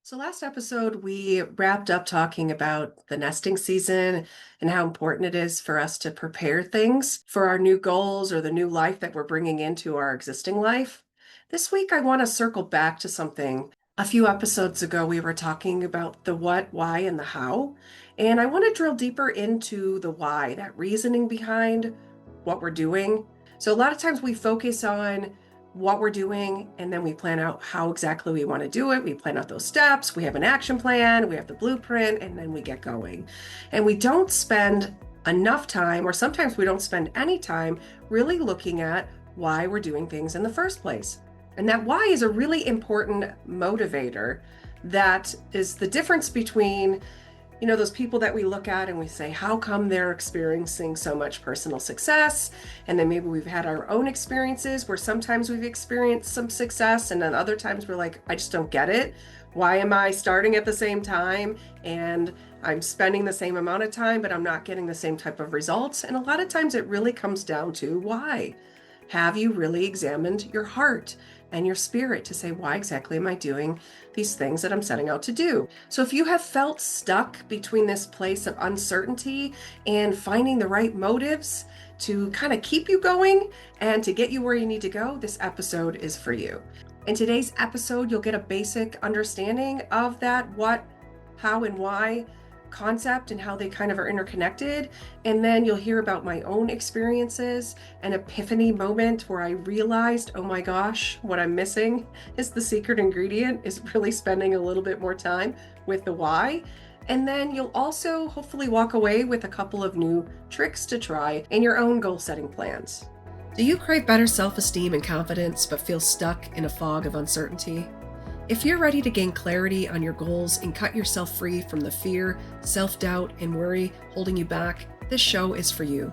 So, last episode, we wrapped up talking about the nesting season and how important it is for us to prepare things for our new goals or the new life that we're bringing into our existing life. This week, I want to circle back to something. A few episodes ago, we were talking about the what, why, and the how. And I want to drill deeper into the why, that reasoning behind what we're doing. So, a lot of times we focus on what we're doing, and then we plan out how exactly we want to do it. We plan out those steps, we have an action plan, we have the blueprint, and then we get going. And we don't spend enough time, or sometimes we don't spend any time, really looking at why we're doing things in the first place. And that why is a really important motivator that is the difference between those people that we look at and we say, how come they're experiencing so much personal success? And then maybe we've had our own experiences where sometimes we've experienced some success, and then other times we're like, I just don't get it. Why am I starting at the same time and I'm spending the same amount of time, but I'm not getting the same type of results? And a lot of times it really comes down to why. Have you really examined your heart and your spirit to say, why exactly am I doing these things that I'm setting out to do? So if you have felt stuck between this place of uncertainty and finding the right motives to kind of keep you going and to get you where you need to go, this episode is for you. In today's episode, you'll get a basic understanding of that what, how, and why concept and how they kind of are interconnected. And then you'll hear about my own experiences, an epiphany moment where I realized, oh my gosh, what I'm missing is the secret ingredient is really spending a little bit more time with the why. And then you'll also hopefully walk away with a couple of new tricks to try in your own goal setting plans. Do you crave better self-esteem and confidence but feel stuck in a fog of uncertainty? If you're ready to gain clarity on your goals and cut yourself free from the fear, self-doubt, and worry holding you back, this show is for you.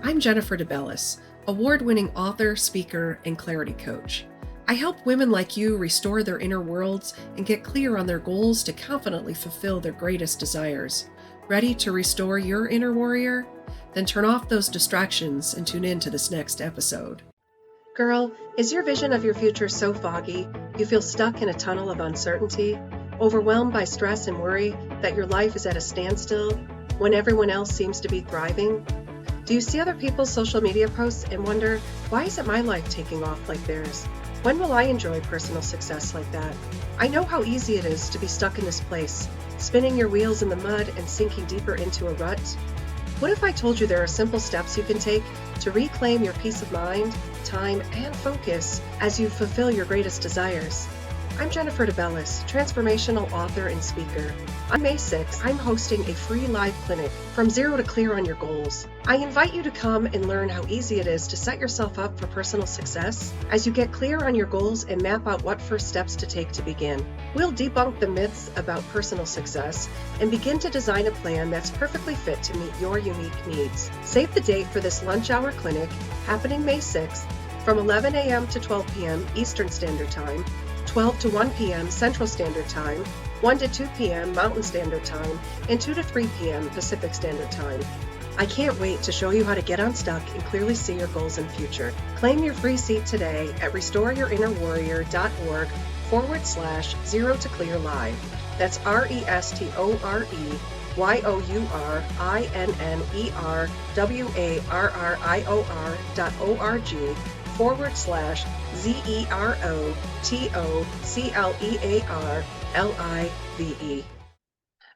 I'm Jennifer DeBellis, award-winning author, speaker, and clarity coach. I help women like you restore their inner worlds and get clear on their goals to confidently fulfill their greatest desires. Ready to restore your inner warrior? Then turn off those distractions and tune in to this next episode. Girl, is your vision of your future so foggy you feel stuck in a tunnel of uncertainty, overwhelmed by stress and worry that your life is at a standstill when everyone else seems to be thriving? Do you see other people's social media posts and wonder, why isn't my life taking off like theirs? When will I enjoy personal success like that? I know how easy it is to be stuck in this place, spinning your wheels in the mud and sinking deeper into a rut. What if I told you there are simple steps you can take to reclaim your peace of mind, time, and focus as you fulfill your greatest desires? I'm Jennifer DeBellis, transformational author and speaker. On May 6th, I'm hosting a free live clinic, From Zero to Clear on Your Goals. I invite you to come and learn how easy it is to set yourself up for personal success as you get clear on your goals and map out what first steps to take to begin. We'll debunk the myths about personal success and begin to design a plan that's perfectly fit to meet your unique needs. Save the date for this lunch hour clinic happening May 6th from 11 a.m. to 12 p.m. Eastern Standard Time, 12 to 1 p.m. Central Standard Time, 1 to 2 p.m. Mountain Standard Time, and 2 to 3 p.m. Pacific Standard Time. I can't wait to show you how to get unstuck and clearly see your goals and future. Claim your free seat today at restoreYourInnerWarrior.org/Zero to Clear Live. That's RestoreYourInnerWarrior.org/ZEROTOCLEARLIVE.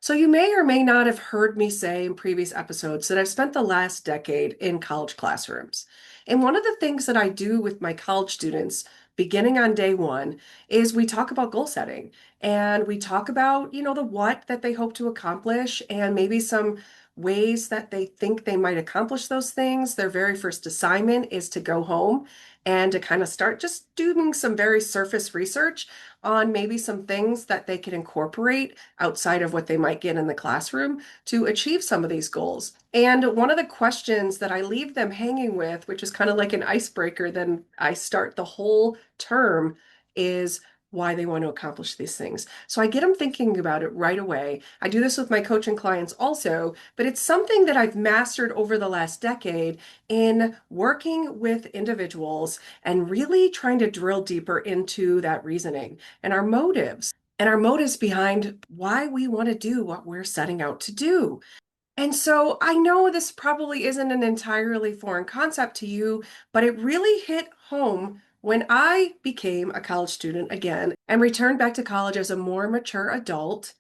So you may or may not have heard me say in previous episodes that I've spent the last decade in college classrooms. And one of the things that I do with my college students beginning on day one is we talk about goal setting and we talk about, the what that they hope to accomplish and maybe some ways that they think they might accomplish those things. Their very first assignment is to go home and to kind of start just doing some very surface research on maybe some things that they can incorporate outside of what they might get in the classroom to achieve some of these goals. And one of the questions that I leave them hanging with, which is kind of like an icebreaker, then I start the whole term, is why they want to accomplish these things. So I get them thinking about it right away. I do this with my coaching clients also, but it's something that I've mastered over the last decade in working with individuals and really trying to drill deeper into that reasoning and our motives. and our motives behind why we want to do what we're setting out to do. And so I know this probably isn't an entirely foreign concept to you, but it really hit home when I became a college student again and returned back to college as a more mature adult.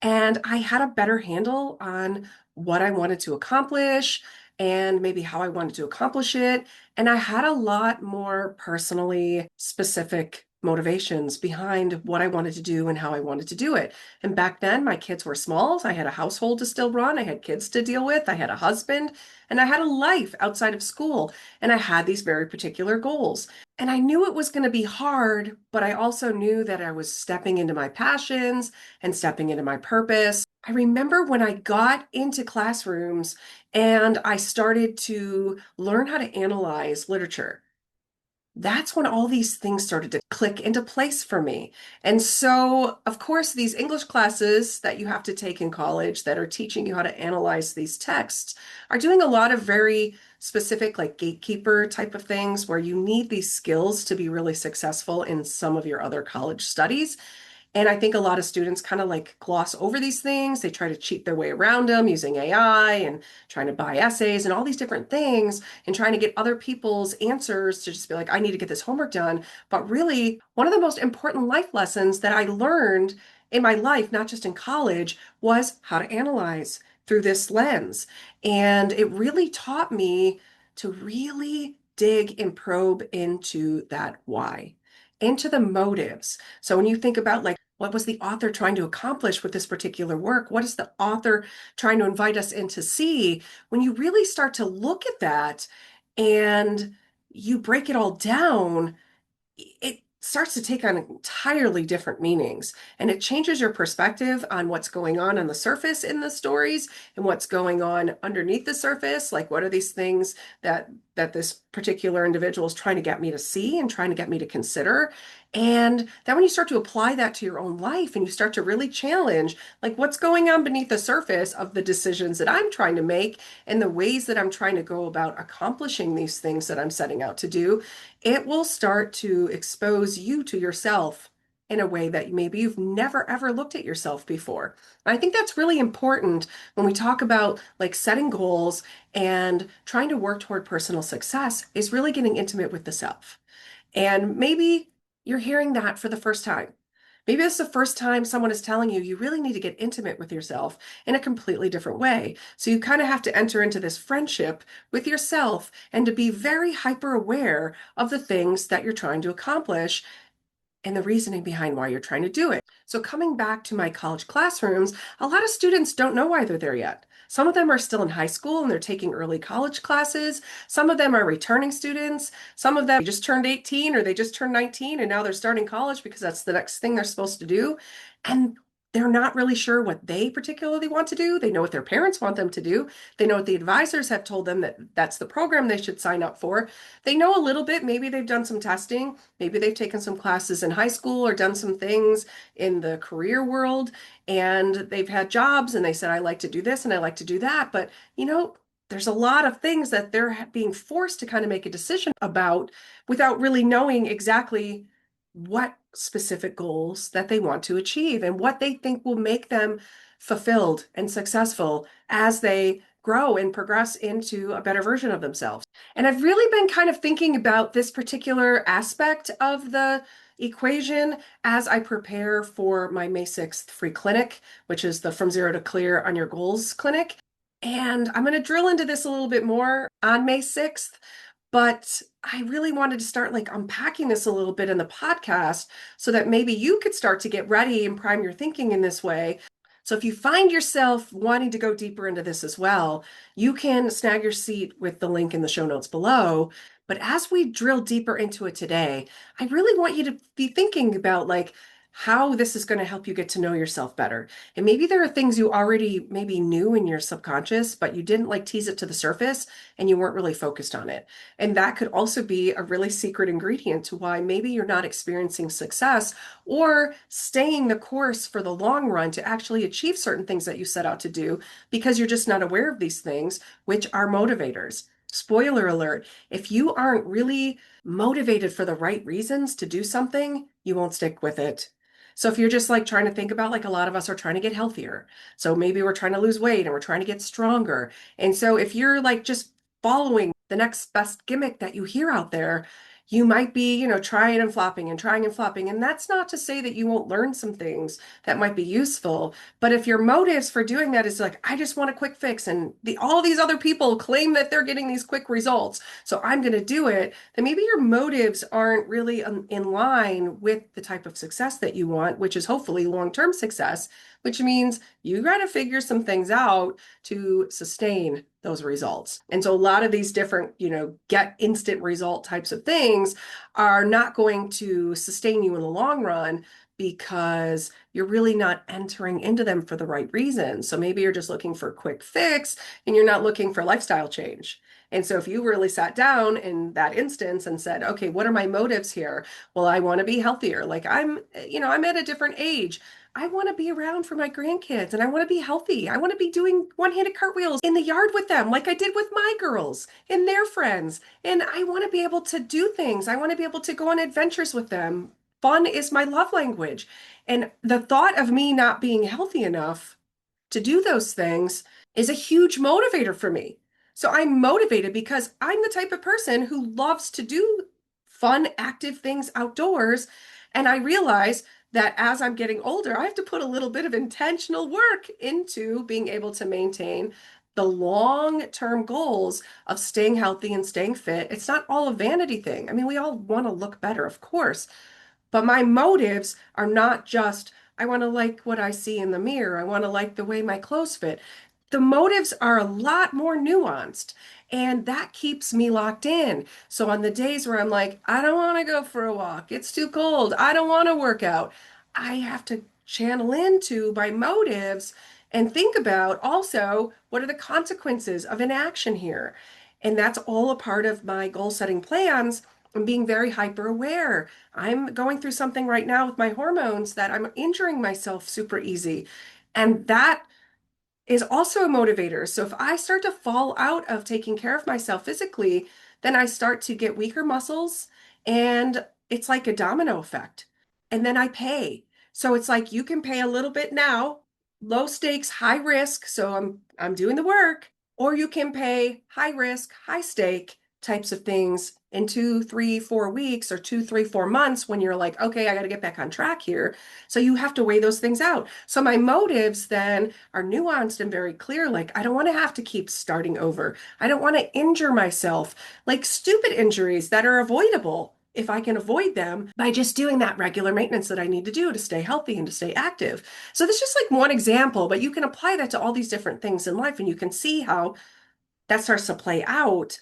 And I had a better handle on what I wanted to accomplish and maybe how I wanted to accomplish it. And I had a lot more personally specific motivations behind what I wanted to do and how I wanted to do it. And back then, my kids were small. So I had a household to still run, I had kids to deal with, I had a husband, and I had a life outside of school. And I had these very particular goals. And I knew it was going to be hard, but I also knew that I was stepping into my passions and stepping into my purpose. I remember when I got into classrooms and I started to learn how to analyze literature. That's when all these things started to click into place for me. And so, of course, these English classes that you have to take in college that are teaching you how to analyze these texts are doing a lot of very specific, like gatekeeper type of things where you need these skills to be really successful in some of your other college studies. And I think a lot of students kind of like gloss over these things. They try to cheat their way around them using AI and trying to buy essays and all these different things and trying to get other people's answers to just be like, I need to get this homework done. But really, one of the most important life lessons that I learned in my life, not just in college, was how to analyze through this lens. And it really taught me to really dig and probe into that why, into the motives. So when you think about like, what was the author trying to accomplish with this particular work? What is the author trying to invite us in to see? When you really start to look at that and you break it all down, it starts to take on entirely different meanings, and it changes your perspective on what's going on the surface in the stories and what's going on underneath the surface. Like, what are these things that this particular individual is trying to get me to see and trying to get me to consider? And then when you start to apply that to your own life and you start to really challenge, like, what's going on beneath the surface of the decisions that I'm trying to make and the ways that I'm trying to go about accomplishing these things that I'm setting out to do, it will start to expose you to yourself in a way that maybe you've never ever looked at yourself before. I think that's really important when we talk about like setting goals and trying to work toward personal success, is really getting intimate with the self. And maybe you're hearing that for the first time. Maybe it's the first time someone is telling you you really need to get intimate with yourself in a completely different way. So you kind of have to enter into this friendship with yourself and to be very hyper aware of the things that you're trying to accomplish and the reasoning behind why you're trying to do it. So coming back to my college classrooms, a lot of students don't know why they're there yet. Some of them are still in high school and they're taking early college classes. Some of them are returning students. Some of them just turned 18 or they just turned 19 and now they're starting college because that's the next thing they're supposed to do. And they're not really sure what they particularly want to do. They know what their parents want them to do. They know what the advisors have told them that that's the program they should sign up for. They know a little bit. Maybe they've done some testing. Maybe they've taken some classes in high school or done some things in the career world, and they've had jobs and they said, I like to do this and I like to do that. But, there's a lot of things that they're being forced to kind of make a decision about without really knowing exactly what specific goals that they want to achieve and what they think will make them fulfilled and successful as they grow and progress into a better version of themselves. And I've really been kind of thinking about this particular aspect of the equation as I prepare for my May 6th free clinic, which is the From Zero to Clear on Your Goals clinic. And I'm going to drill into this a little bit more on May 6th. But I really wanted to start like unpacking this a little bit in the podcast so that maybe you could start to get ready and prime your thinking in this way. So if you find yourself wanting to go deeper into this as well, you can snag your seat with the link in the show notes below. But as we drill deeper into it today, I really want you to be thinking about like how this is going to help you get to know yourself better. And maybe there are things you already maybe knew in your subconscious, but you didn't like tease it to the surface and you weren't really focused on it. And that could also be a really secret ingredient to why maybe you're not experiencing success or staying the course for the long run to actually achieve certain things that you set out to do because you're just not aware of these things, which are motivators. Spoiler alert, if you aren't really motivated for the right reasons to do something, you won't stick with it. So if you're just like trying to think about, like, a lot of us are trying to get healthier. So maybe we're trying to lose weight and we're trying to get stronger. And so if you're like just following the next best gimmick that you hear out there, you might be, trying and flopping and trying and flopping. And that's not to say that you won't learn some things that might be useful. But if your motives for doing that is like, I just want a quick fix, and all these other people claim that they're getting these quick results, so I'm going to do it, then maybe your motives aren't really in line with the type of success that you want, which is hopefully long-term success, which means you got to figure some things out to sustain those results. And so a lot of these different, get instant result types of things are not going to sustain you in the long run because you're really not entering into them for the right reason. So maybe you're just looking for a quick fix and you're not looking for lifestyle change. And so if you really sat down in that instance and said, okay, what are my motives here? Well, I want to be healthier. Like I'm at a different age. I want to be around for my grandkids and I want to be healthy. I want to be doing one-handed cartwheels in the yard with them, like I did with my girls and their friends. And I want to be able to do things. I want to be able to go on adventures with them. Fun is my love language. And the thought of me not being healthy enough to do those things is a huge motivator for me. So I'm motivated because I'm the type of person who loves to do fun, active things outdoors. And I realize that as I'm getting older, I have to put a little bit of intentional work into being able to maintain the long-term goals of staying healthy and staying fit. It's not all a vanity thing. I mean, we all want to look better, of course, but my motives are not just, I want to like what I see in the mirror. I want to like the way my clothes fit. The motives are a lot more nuanced, and that keeps me locked in. So on the days where I'm like, I don't want to go for a walk, it's too cold, I don't want to work out, I have to channel into my motives and think about also what are the consequences of inaction here. And that's all a part of my goal setting plans and being very hyper aware. I'm going through something right now with my hormones that I'm injuring myself super easy. And that is also a motivator. So if I start to fall out of taking care of myself physically, then I start to get weaker muscles and it's like a domino effect. And then I pay. So it's like you can pay a little bit now, low stakes, high risk. So I'm doing the work, or you can pay high risk, high stake types of things in 2, 3, 4 weeks or 2, 3, 4 months when you're like, okay, I got to get back on track here. So you have to weigh those things out. So my motives then are nuanced and very clear. Like, I don't want to have to keep starting over. I don't want to injure myself, like stupid injuries that are avoidable if I can avoid them by just doing that regular maintenance that I need to do to stay healthy and to stay active. So that's just like one example, but you can apply that to all these different things in life and you can see how that starts to play out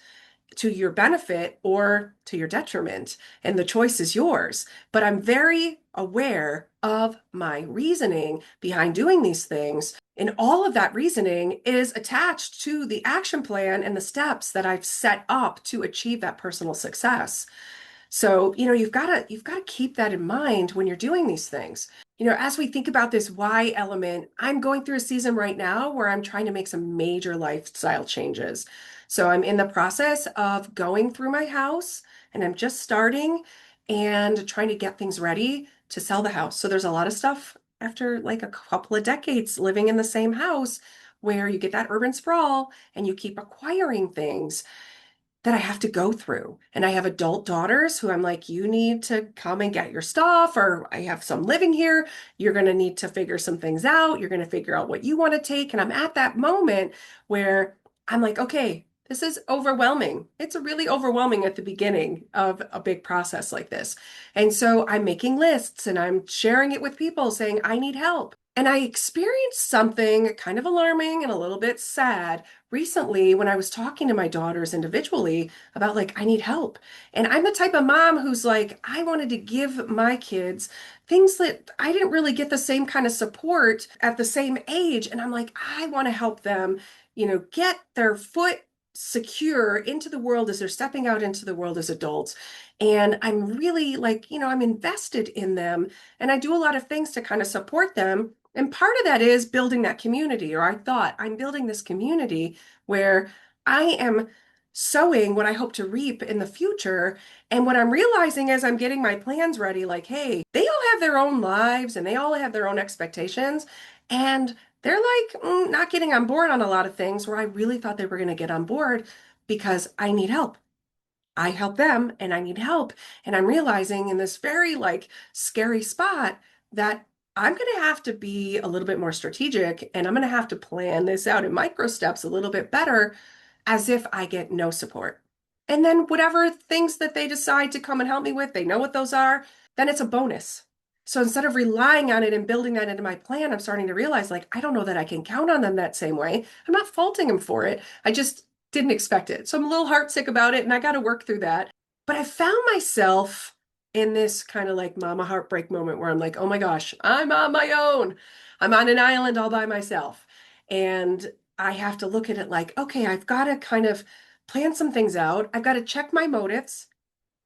to your benefit or to your detriment, and the choice is yours. But I'm very aware of my reasoning behind doing these things. And all of that reasoning is attached to the action plan and the steps that I've set up to achieve that personal success. So, you've got to keep that in mind when you're doing these things. As we think about this why element, I'm going through a season right now where I'm trying to make some major lifestyle changes. So I'm in the process of going through my house and I'm just starting and trying to get things ready to sell the house. So there's a lot of stuff after like a couple of decades living in the same house where you get that urban sprawl and you keep acquiring things that I have to go through. And I have adult daughters who I'm like, you need to come and get your stuff, or I have some living here. You're going to need to figure some things out. You're going to figure out what you want to take. And I'm at that moment where I'm like, okay, this is overwhelming. It's really overwhelming at the beginning of a big process like this. And so I'm making lists and I'm sharing it with people saying, I need help. And I experienced something kind of alarming and a little bit sad recently when I was talking to my daughters individually about like, I need help. And I'm the type of mom who's like, I wanted to give my kids things that I didn't really get the same kind of support at the same age. And I'm like, I want to help them, get their foot secure into the world as they're stepping out into the world as adults. And I'm really like, I'm invested in them and I do a lot of things to kind of support them. And part of that is building that community, or I thought I'm building this community where I am sowing what I hope to reap in the future. And what I'm realizing as I'm getting my plans ready, like, hey, they all have their own lives and they all have their own expectations. And they're like not getting on board on a lot of things where I really thought they were going to get on board because I need help. I help them and I need help. And I'm realizing in this very like scary spot that I'm going to have to be a little bit more strategic and I'm going to have to plan this out in micro steps a little bit better as if I get no support. And then whatever things that they decide to come and help me with, they know what those are, then it's a bonus. So instead of relying on it and building that into my plan, I'm starting to realize like, I don't know that I can count on them that same way. I'm not faulting them for it. I just didn't expect it. So I'm a little heartsick about it and I got to work through that. But I found myself in this kind of like mama heartbreak moment where I'm like, oh my gosh, I'm on my own. I'm on an island all by myself. And I have to look at it like, okay, I've got to kind of plan some things out. I've got to check my motives.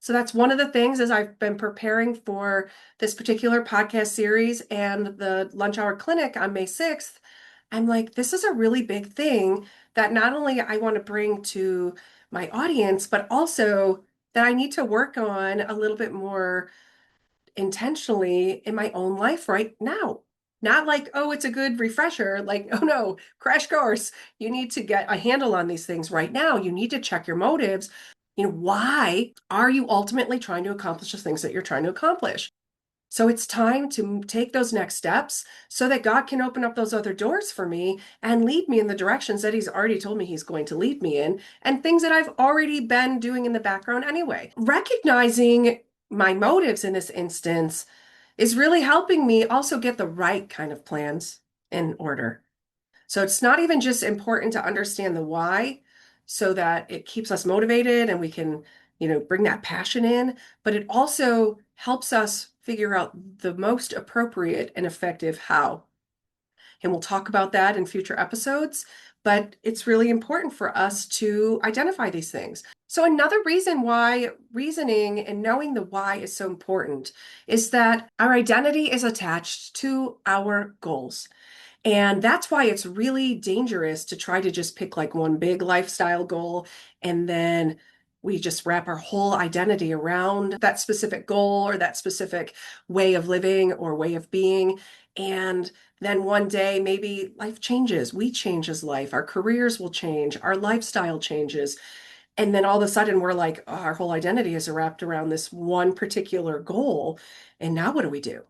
So that's one of the things as I've been preparing for this particular podcast series and the lunch hour clinic on May 6th. I'm like, this is a really big thing that not only I want to bring to my audience, but also that I need to work on a little bit more intentionally in my own life right now. Not like, oh, it's a good refresher. Like, oh no, crash course. You need to get a handle on these things right now. You need to check your motives. Why are you ultimately trying to accomplish the things that you're trying to accomplish? So it's time to take those next steps so that God can open up those other doors for me and lead me in the directions that He's already told me He's going to lead me in and things that I've already been doing in the background anyway. Recognizing my motives in this instance is really helping me also get the right kind of plans in order. So it's not even just important to understand the why so that it keeps us motivated and we can, bring that passion in, but it also helps us figure out the most appropriate and effective how. And we'll talk about that in future episodes, but it's really important for us to identify these things. So another reason why reasoning and knowing the why is so important is that our identity is attached to our goals. And that's why it's really dangerous to try to just pick like one big lifestyle goal and then we just wrap our whole identity around that specific goal or that specific way of living or way of being. And then one day maybe life changes. We change as life. Our careers will change. Our lifestyle changes. And then all of a sudden we're like, oh, our whole identity is wrapped around this one particular goal. And now what do we do?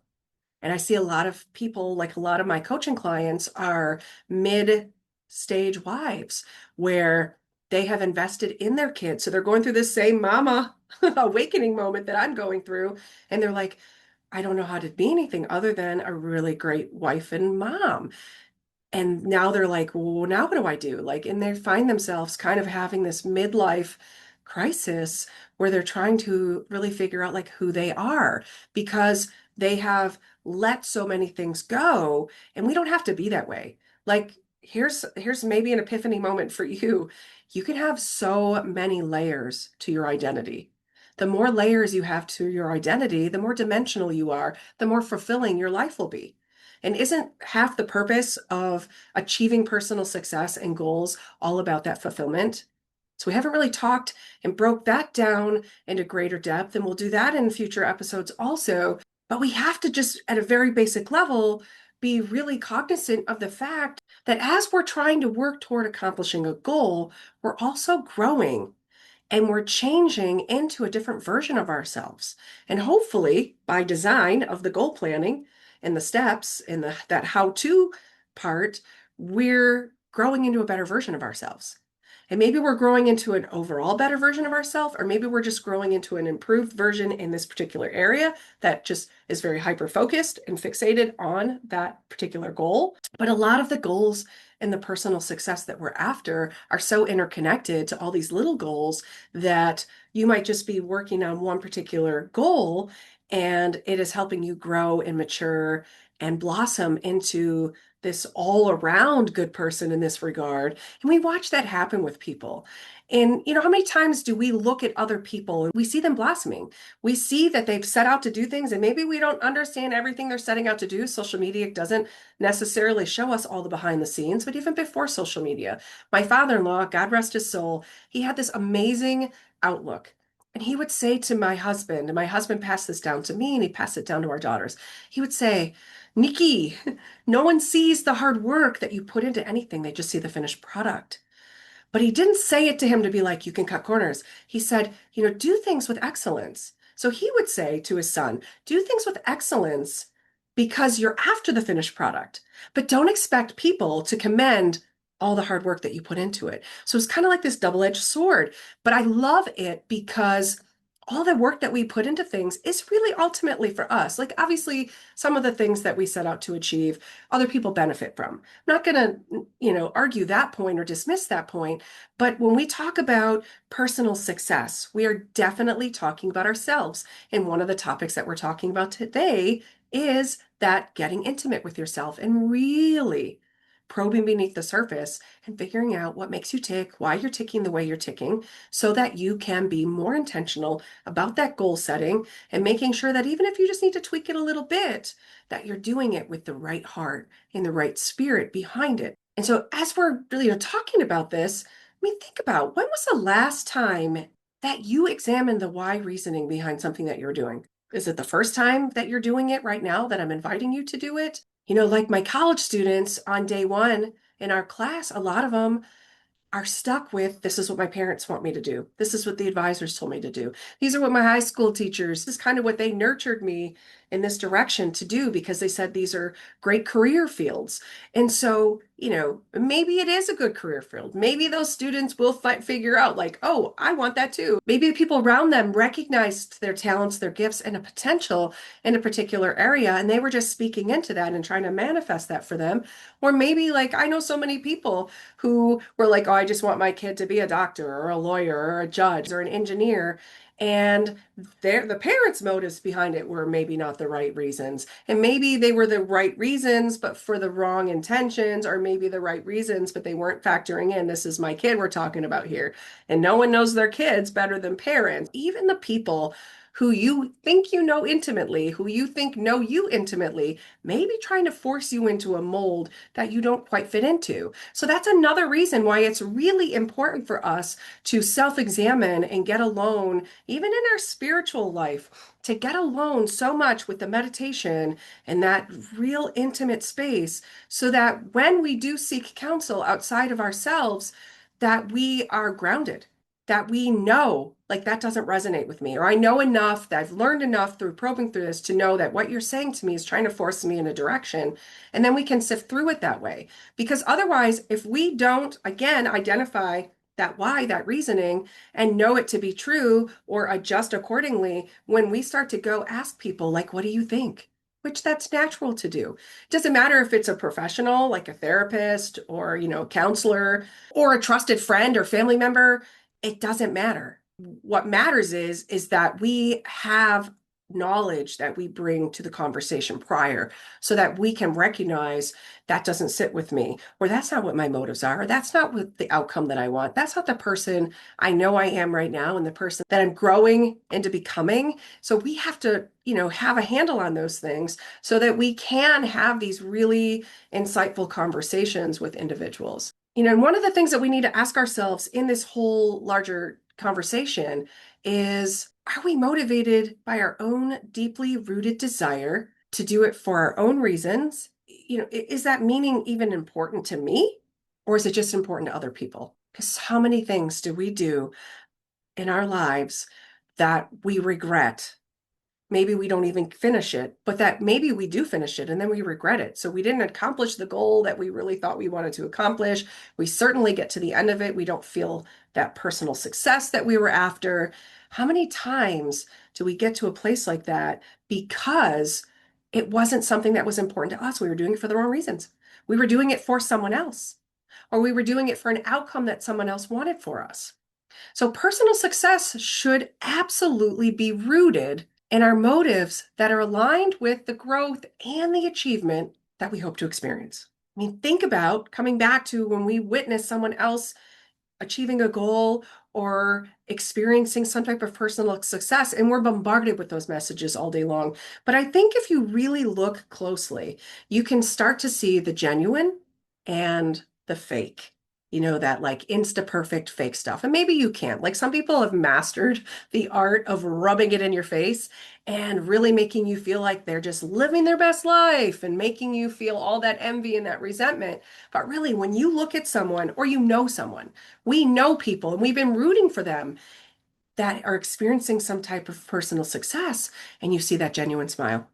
And I see a lot of people, like a lot of my coaching clients are mid-stage wives where they have invested in their kids. So they're going through this same mama awakening moment that I'm going through. And they're like, I don't know how to be anything other than a really great wife and mom. And now they're like, well, now what do I do? Like, and they find themselves kind of having this midlife crisis where they're trying to really figure out like who they are because they have let so many things go. And we don't have to be that way. Like, here's maybe an epiphany moment for you. You can have so many layers to your identity. The more layers you have to your identity, the more dimensional you are, the more fulfilling your life will be. And isn't half the purpose of achieving personal success and goals all about that fulfillment? So we haven't really talked and broke that down into greater depth, and we'll do that in future episodes also. But we have to just, at a very basic level, be really cognizant of the fact that as we're trying to work toward accomplishing a goal, we're also growing and we're changing into a different version of ourselves. And hopefully, by design of the goal planning and the steps and that how-to part, we're growing into a better version of ourselves. And maybe we're growing into an overall better version of ourselves, or maybe we're just growing into an improved version in this particular area that just is very hyper-focused and fixated on that particular goal. But a lot of the goals and the personal success that we're after are so interconnected to all these little goals that you might just be working on one particular goal and it is helping you grow and mature and blossom into this all around good person in this regard. And we watch that happen with people. And, how many times do we look at other people and we see them blossoming? We see that they've set out to do things, and maybe we don't understand everything they're setting out to do. Social media doesn't necessarily show us all the behind the scenes, but even before social media, my father-in-law, God rest his soul, he had this amazing outlook. And he would say to my husband, and my husband passed this down to me, and he passed it down to our daughters. He would say, Nikki, no one sees the hard work that you put into anything. They just see the finished product. But he didn't say it to him to be like, you can cut corners. He said, do things with excellence. So he would say to his son, do things with excellence because you're after the finished product, but don't expect people to commend all the hard work that you put into it. So it's kind of like this double-edged sword, but I love it because all the work that we put into things is really ultimately for us. Like, obviously, some of the things that we set out to achieve, other people benefit from. I'm not going to, argue that point or dismiss that point. But when we talk about personal success, we are definitely talking about ourselves. And one of the topics that we're talking about today is that getting intimate with yourself and really probing beneath the surface and figuring out what makes you tick, why you're ticking the way you're ticking, so that you can be more intentional about that goal setting and making sure that even if you just need to tweak it a little bit, that you're doing it with the right heart and the right spirit behind it. And so as we're really talking about this, think about, when was the last time that you examined the why reasoning behind something that you're doing? Is it the first time that you're doing it right now that I'm inviting you to do it? Like my college students on day one in our class, a lot of them are stuck with, this is what my parents want me to do. This is what the advisors told me to do. These are what my high school teachers, this is kind of what they nurtured me in this direction to do, because they said these are great career fields. And so, maybe it is a good career field. Maybe those students will figure out like, oh, I want that too. Maybe the people around them recognized their talents, their gifts, and a potential in a particular area, and they were just speaking into that and trying to manifest that for them. Or maybe, like, I know so many people who were like, oh, I just want my kid to be a doctor or a lawyer or a judge or an engineer. And the parents' motives behind it were maybe not the right reasons. And maybe they were the right reasons, but for the wrong intentions, or maybe the right reasons, but they weren't factoring in, this is my kid we're talking about here. And no one knows their kids better than parents. Even the people who you think you know intimately, who you think know you intimately, maybe trying to force you into a mold that you don't quite fit into. So that's another reason why it's really important for us to self-examine and get alone, even in our spiritual life, to get alone so much with the meditation and that real intimate space, so that when we do seek counsel outside of ourselves, that we are grounded, that we know, like, that doesn't resonate with me, or I know enough, that I've learned enough through probing through this to know that what you're saying to me is trying to force me in a direction. And then we can sift through it that way. Because otherwise, if we don't, again, identify that why, that reasoning, and know it to be true or adjust accordingly, when we start to go ask people, like, what do you think? Which that's natural to do. It doesn't matter if it's a professional, like a therapist or, a counselor, or a trusted friend or family member. It doesn't matter. What matters is that we have knowledge that we bring to the conversation prior, so that we can recognize that doesn't sit with me, or that's not what my motives are, or that's not what the outcome that I want. That's not the person I know I am right now and the person that I'm growing into becoming. So we have to, have a handle on those things so that we can have these really insightful conversations with individuals. And one of the things that we need to ask ourselves in this whole larger conversation is, are we motivated by our own deeply rooted desire to do it for our own reasons? Is that meaning even important to me? Or is it just important to other people? Because how many things do we do in our lives that we regret? Maybe we don't even finish it, but that maybe we do finish it and then we regret it. So we didn't accomplish the goal that we really thought we wanted to accomplish. We certainly get to the end of it. We don't feel that personal success that we were after. How many times do we get to a place like that because it wasn't something that was important to us? We were doing it for the wrong reasons. We were doing it for someone else, or we were doing it for an outcome that someone else wanted for us. So personal success should absolutely be rooted and our motives that are aligned with the growth and the achievement that we hope to experience. I mean, think about coming back to when we witness someone else achieving a goal or experiencing some type of personal success, and we're bombarded with those messages all day long. But I think if you really look closely, you can start to see the genuine and the fake. You know, that like insta perfect fake stuff. And maybe you can't. Like some people have mastered the art of rubbing it in your face and really making you feel like they're just living their best life and making you feel all that envy and that resentment. But really, when you look at someone or you know someone, we know people and we've been rooting for them that are experiencing some type of personal success, and you see that genuine smile.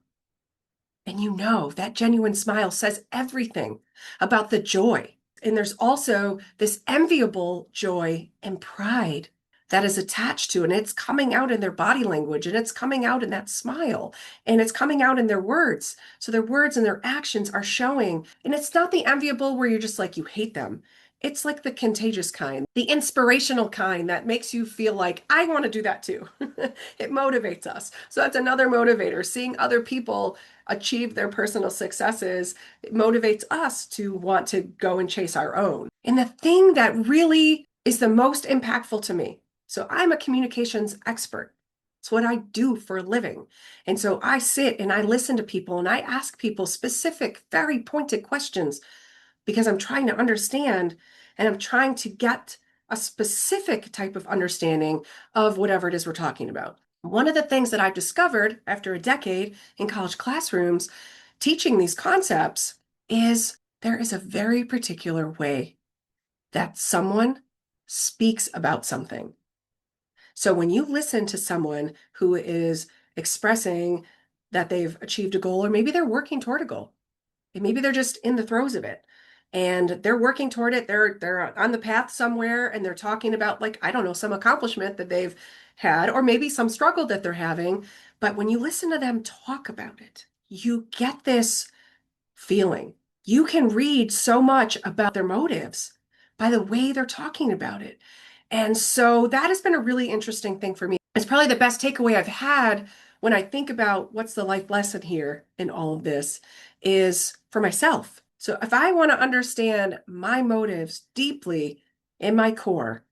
And you know that genuine smile says everything about the joy. And there's also this enviable joy and pride that is attached to, and it's coming out in their body language, and it's coming out in that smile, and it's coming out in their words. So their words and their actions are showing. And it's not the enviable where you're just like you hate them. It's like the contagious kind, the inspirational kind that makes you feel like, I want to do that too. It motivates us. So that's another motivator. Seeing other people achieve their personal successes, it motivates us to want to go and chase our own. And the thing that really is the most impactful to me, so I'm a communications expert. It's what I do for a living. And so I sit and I listen to people and I ask people specific, very pointed questions because I'm trying to understand and I'm trying to get a specific type of understanding of whatever it is we're talking about. One of the things that I've discovered after a decade in college classrooms teaching these concepts is there is a very particular way that someone speaks about something. So when you listen to someone who is expressing that they've achieved a goal, or maybe they're working toward a goal, and maybe they're just in the throes of it and they're working toward it, they're on the path somewhere and they're talking about, like, I don't know, some accomplishment that they've had, or maybe some struggle that they're having. But when you listen to them talk about it, you get this feeling. You can read so much about their motives by the way they're talking about it. And so that has been a really interesting thing for me. It's probably the best takeaway I've had when I think about what's the life lesson here in all of this is for myself. So if I want to understand my motives deeply in my core,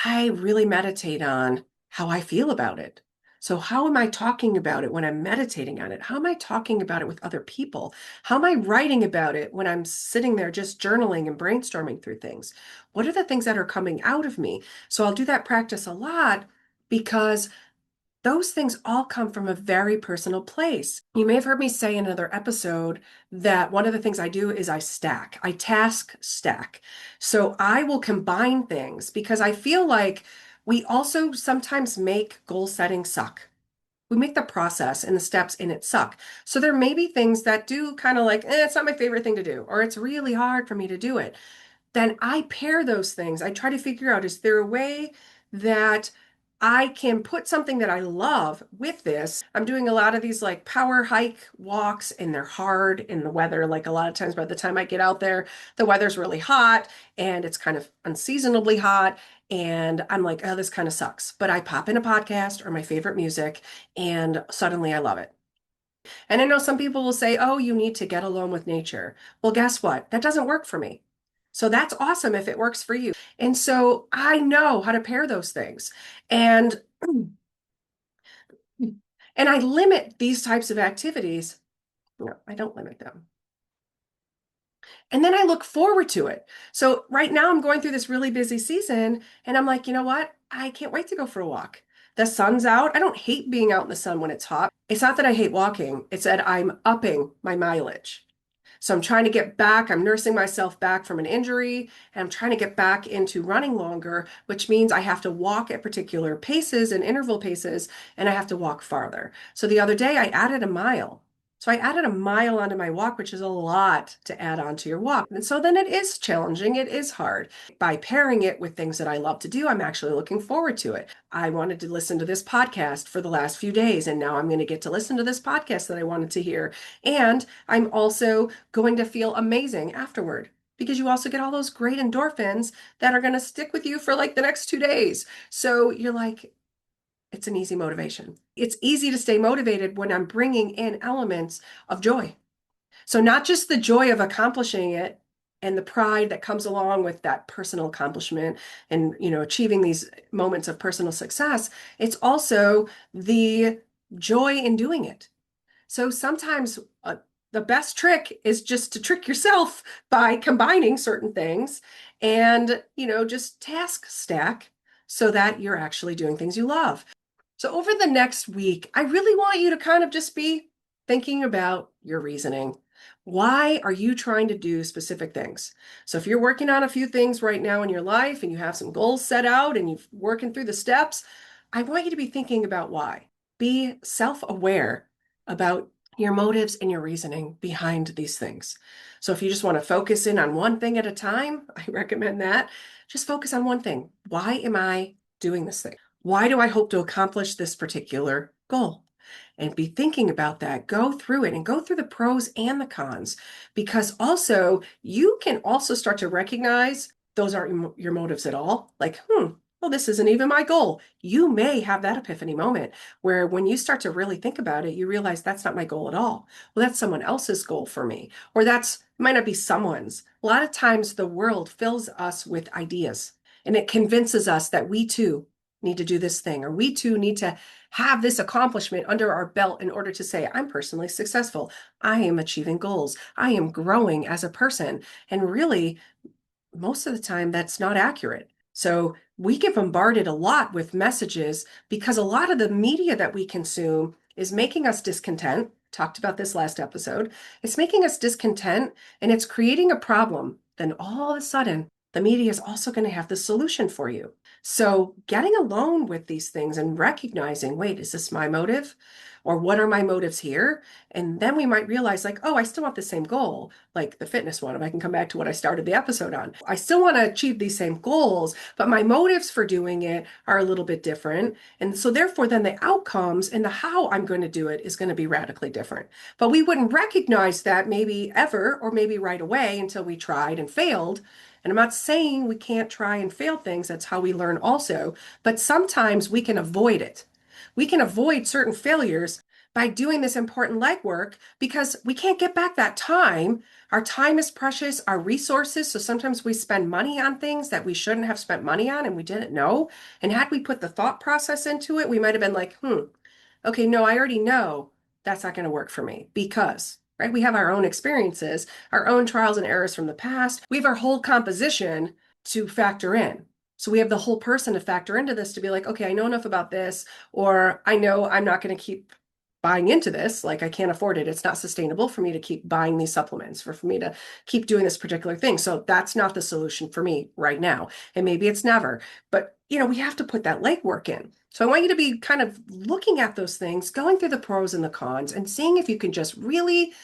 I really meditate on how I feel about it. So how am I talking about it when I'm meditating on it? How am I talking about it with other people? How am I writing about it when I'm sitting there just journaling and brainstorming through things? What are the things that are coming out of me? So I'll do that practice a lot because those things all come from a very personal place. You may have heard me say in another episode that one of the things I do is I stack, I task stack. So I will combine things because I feel like we also sometimes make goal setting suck. We make the process and the steps in it suck. So there may be things that do kind of like, it's not my favorite thing to do, or it's really hard for me to do it. Then I pair those things. I try to figure out, is there a way that I can put something that I love with this? I'm doing a lot of these like power hike walks, and they're hard in the weather. Like a lot of times by the time I get out there, the weather's really hot and it's kind of unseasonably hot. And I'm like, oh, this kind of sucks. But I pop in a podcast or my favorite music, and suddenly I love it. And I know some people will say, oh, you need to get alone with nature. Well, guess what? That doesn't work for me. So that's awesome if it works for you. And so I know how to pair those things. And and I limit these types of activities. No, I don't limit them. And then I look forward to it. So right now I'm going through this really busy season and I'm like, you know what? I can't wait to go for a walk. The sun's out. I don't hate being out in the sun when it's hot. It's not that I hate walking. It's that I'm upping my mileage. So I'm trying to get back. I'm nursing myself back from an injury and I'm trying to get back into running longer, which means I have to walk at particular paces and interval paces, and I have to walk farther. So the other day I added a mile. So I added a mile onto my walk, which is a lot to add on to your walk. And so then it is challenging. It is hard. By pairing it with things that I love to do, I'm actually looking forward to it. I wanted to listen to this podcast for the last few days, and now I'm going to get to listen to this podcast that I wanted to hear. And I'm also going to feel amazing afterward because you also get all those great endorphins that are going to stick with you for like the next 2 days. So you're like, It's an easy motivation. It's easy to stay motivated when I'm bringing in elements of joy. So not just the joy of accomplishing it and the pride that comes along with that personal accomplishment and, achieving these moments of personal success, it's also the joy in doing it. So sometimes the best trick is just to trick yourself by combining certain things and, just task stack so that you're actually doing things you love. So over the next week, I really want you to kind of just be thinking about your reasoning. Why are you trying to do specific things? So if you're working on a few things right now in your life and you have some goals set out and you're working through the steps, I want you to be thinking about why. Be self-aware about your motives and your reasoning behind these things. So if you just want to focus in on one thing at a time, I recommend that. Just focus on one thing. Why am I doing this thing? Why do I hope to accomplish this particular goal? And be thinking about that. Go through it and go through the pros and the cons, because also you can also start to recognize those aren't your motives at all. Like, well, this isn't even my goal. You may have that epiphany moment where when you start to really think about it, you realize that's not my goal at all. Well, that's someone else's goal for me, or it might not be someone's. A lot of times the world fills us with ideas and it convinces us that we too need to do this thing, or we too need to have this accomplishment under our belt in order to say, I'm personally successful. I am achieving goals. I am growing as a person. And really, most of the time, that's not accurate. So we get bombarded a lot with messages because a lot of the media that we consume is making us discontent. Talked about this last episode. It's making us discontent and it's creating a problem. Then all of a sudden, the media is also going to have the solution for you. So getting alone with these things and recognizing, wait, is this my motive? Or what are my motives here? And then we might realize, like, oh, I still want the same goal, like the fitness one. If I can come back to what I started the episode on, I still want to achieve these same goals, but my motives for doing it are a little bit different. And so therefore, then the outcomes and the how I'm going to do it is going to be radically different. But we wouldn't recognize that maybe ever, or maybe right away until we tried and failed. And I'm not saying we can't try and fail things. That's how we learn also. But sometimes we can avoid it. We can avoid certain failures by doing this important legwork because we can't get back that time. Our time is precious, our resources. So sometimes we spend money on things that we shouldn't have spent money on and we didn't know. And had we put the thought process into it, we might have been like, okay, no, I already know that's not going to work for me because, right? We have our own experiences, our own trials and errors from the past. We have our whole composition to factor in. So we have the whole person to factor into this to be like, okay, I know enough about this, or I know I'm not going to keep buying into this. Like I can't afford it. It's not sustainable for me to keep buying these supplements, for me to keep doing this particular thing. So that's not the solution for me right now. And maybe it's never, but we have to put that legwork in. So I want you to be kind of looking at those things, going through the pros and the cons and seeing if you can just really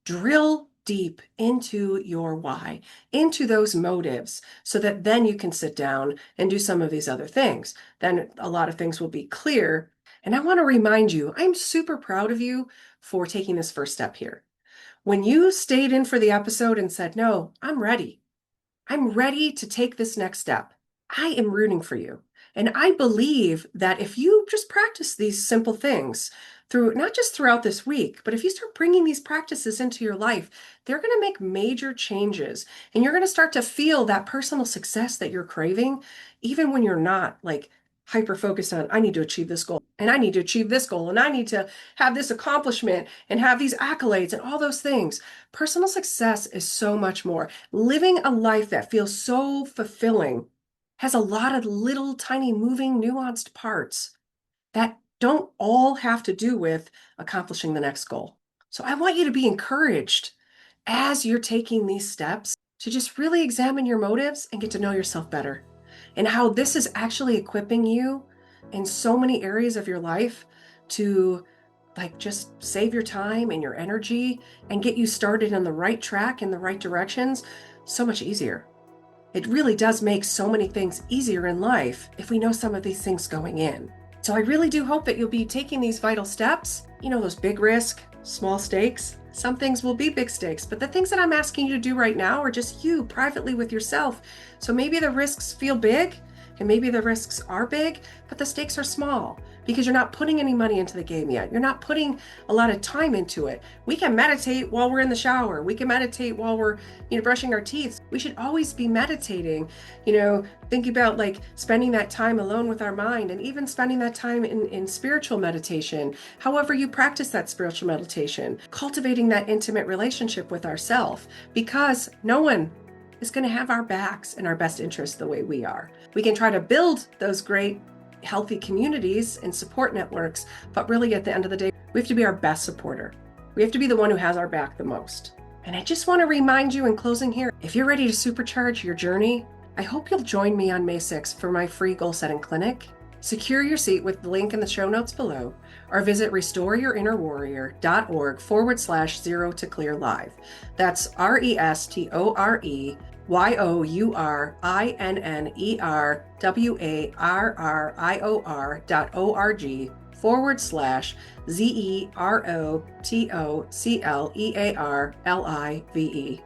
drill deep into your why, into those motives, so that then you can sit down and do some of these other things. Then a lot of things will be clear. And I want to remind you, I'm super proud of you for taking this first step here. When you stayed in for the episode and said, no, I'm ready. I'm ready to take this next step. I am rooting for you. And I believe that if you just practice these simple things through, not just throughout this week, but if you start bringing these practices into your life, they're going to make major changes. And you're going to start to feel that personal success that you're craving, even when you're not like hyper focused on, I need to achieve this goal and I need to achieve this goal and I need to have this accomplishment and have these accolades and all those things. Personal success is so much more. Living a life that feels so fulfilling has a lot of little tiny moving nuanced parts that don't all have to do with accomplishing the next goal. So I want you to be encouraged as you're taking these steps to just really examine your motives and get to know yourself better, and how this is actually equipping you in so many areas of your life to like just save your time and your energy and get you started on the right track in the right directions so much easier. It really does make so many things easier in life if we know some of these things going in. So I really do hope that you'll be taking these vital steps, those big risk, small stakes. Some things will be big stakes, but the things that I'm asking you to do right now are just you privately with yourself. So maybe the risks feel big and maybe the risks are big, but the stakes are small because you're not putting any money into the game yet. You're not putting a lot of time into it. We can meditate while we're in the shower. We can meditate while we're, brushing our teeth. We should always be meditating, think about like spending that time alone with our mind, and even spending that time in spiritual meditation, however you practice that spiritual meditation, cultivating that intimate relationship with ourselves, because no one is going to have our backs and our best interests the way we are. We can try to build those great healthy communities and support networks, but really at the end of the day, we have to be our best supporter. We have to be the one who has our back the most. And I just want to remind you in closing here, if you're ready to supercharge your journey, I hope you'll join me on May 6th for my free goal setting clinic. Secure your seat with the link in the show notes below, or visit restoreYourInnerWarrior.org/0 to clear live. That's RestoreYourInnerWarrior.org/ZEROTOCLEARLIVE.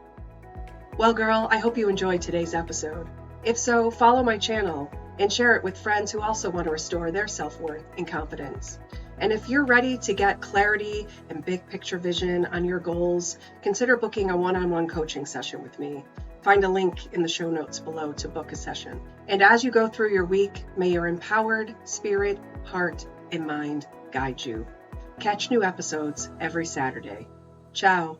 Well, girl, I hope you enjoyed today's episode. If so, follow my channel and share it with friends who also want to restore their self-worth and confidence. And if you're ready to get clarity and big picture vision on your goals, consider booking a one-on-one coaching session with me. Find a link in the show notes below to book a session. And as you go through your week, may your empowered spirit, heart, and mind guide you. Catch new episodes every Saturday. Ciao.